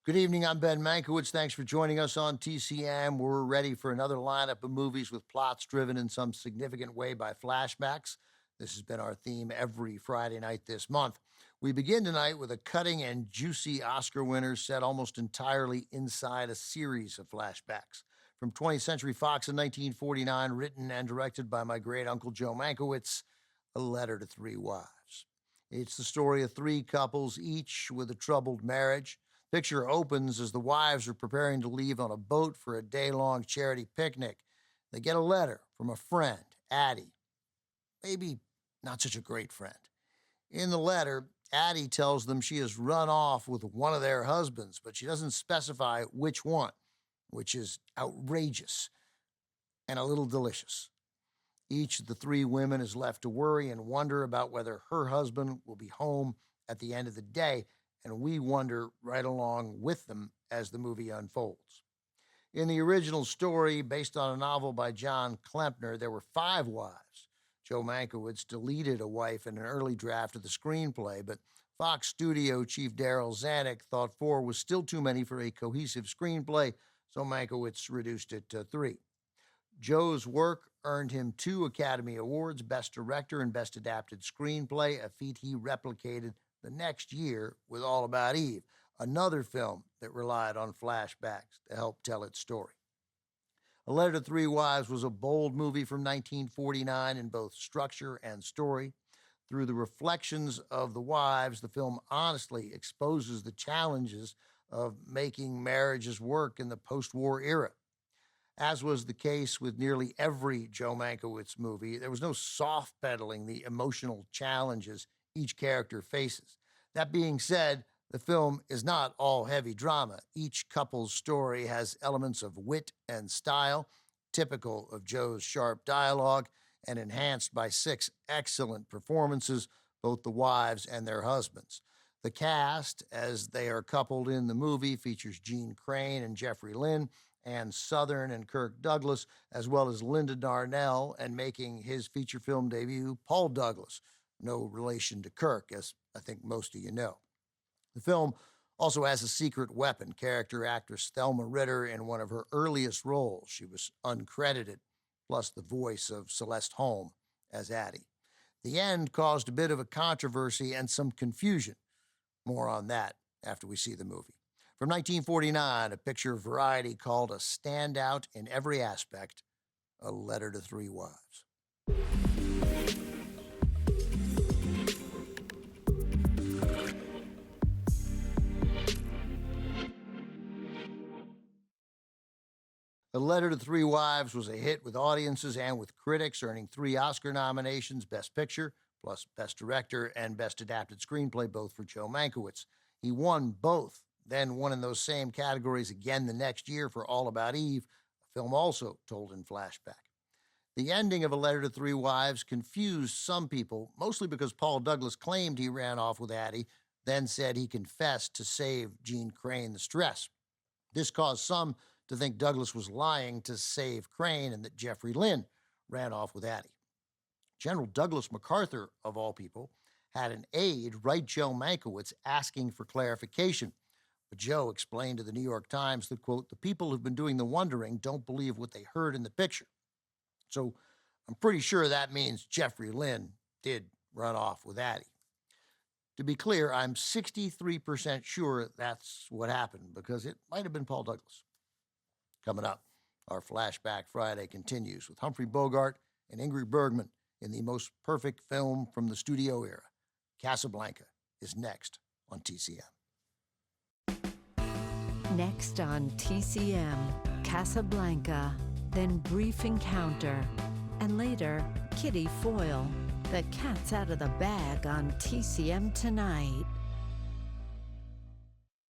Good evening, I'm Ben Mankiewicz. Thanks for joining us on TCM. We're ready for another lineup of movies with plots driven in some significant way by flashbacks. This has been our theme every Friday night this month. We begin tonight with a cutting and juicy Oscar winner set almost entirely inside a series of flashbacks. From 20th Century Fox in 1949, written and directed by my great uncle Joe Mankiewicz, A Letter to Three Wives. It's the story of three couples, each with a troubled marriage. Picture opens as the wives are preparing to leave on a boat for a day-long charity picnic. They get a letter from a friend, Addie. Maybe not such a great friend. In the letter, Addie tells them she has run off with one of their husbands, but she doesn't specify which one, which is outrageous and a little delicious. Each of the three women is left to worry and wonder about whether her husband will be home at the end of the day, and we wonder right along with them as the movie unfolds. In the original story, based on a novel by John Klempner, there were 5 wives. Joe Mankiewicz deleted a wife in an early draft of the screenplay, but Fox studio chief Daryl Zanuck thought 4 was still too many for a cohesive screenplay, so Mankiewicz reduced it to 3. Joe's work earned him 2 Academy Awards, Best Director and Best Adapted Screenplay, a feat he replicated the next year with All About Eve, another film that relied on flashbacks to help tell its story. A Letter to Three Wives was a bold movie from 1949 in both structure and story. Through the reflections of the wives, the film honestly exposes the challenges of making marriages work in the post-war era. As was the case with nearly every Joe Mankiewicz movie, there was no soft-pedaling the emotional challenges each character faces. That being said, the film is not all heavy drama. Each couple's story has elements of wit and style, typical of Joe's sharp dialogue, and enhanced by 6 excellent performances, both the wives and their husbands. The cast, as they are coupled in the movie, features Gene Crane and Jeffrey Lynn, Ann Southern and Kirk Douglas, as well as Linda Darnell, and making his feature film debut, Paul Douglas. No relation to Kirk, as I think most of you know. The film also has a secret weapon, character actress Thelma Ritter in one of her earliest roles. She was uncredited, plus the voice of Celeste Holm as Addie. The end caused a bit of a controversy and some confusion. More on that after we see the movie. From 1949, a picture of Variety called A Standout in Every Aspect, A Letter to Three Wives. A Letter to Three Wives was a hit with audiences and with critics, earning 3 Oscar nominations, Best Picture, plus Best Director and Best Adapted Screenplay, both for Joe Mankiewicz. He won both, then won in those same categories again the next year for All About Eve, a film also told in flashback. The ending of A Letter to Three Wives confused some people, mostly because Paul Douglas claimed he ran off with Addie, then said he confessed to save Gene Crane the stress. This caused some to think Douglas was lying to save Crane and that Jeffrey Lynn ran off with Addie. General Douglas MacArthur, of all people, had an aide write Joe Mankiewicz asking for clarification. But Joe explained to the New York Times that, quote, "The people who've been doing the wondering don't believe what they heard in the picture." So I'm pretty sure that means Jeffrey Lynn did run off with Addie. To be clear, I'm 63% sure that's what happened, because it might have been Paul Douglas. Coming up, our Flashback Friday continues with Humphrey Bogart and Ingrid Bergman in the most perfect film from the studio era. Casablanca is next on TCM. Next on TCM, Casablanca, then Brief Encounter, and later, Kitty Foyle. The cat's out of the bag on TCM tonight.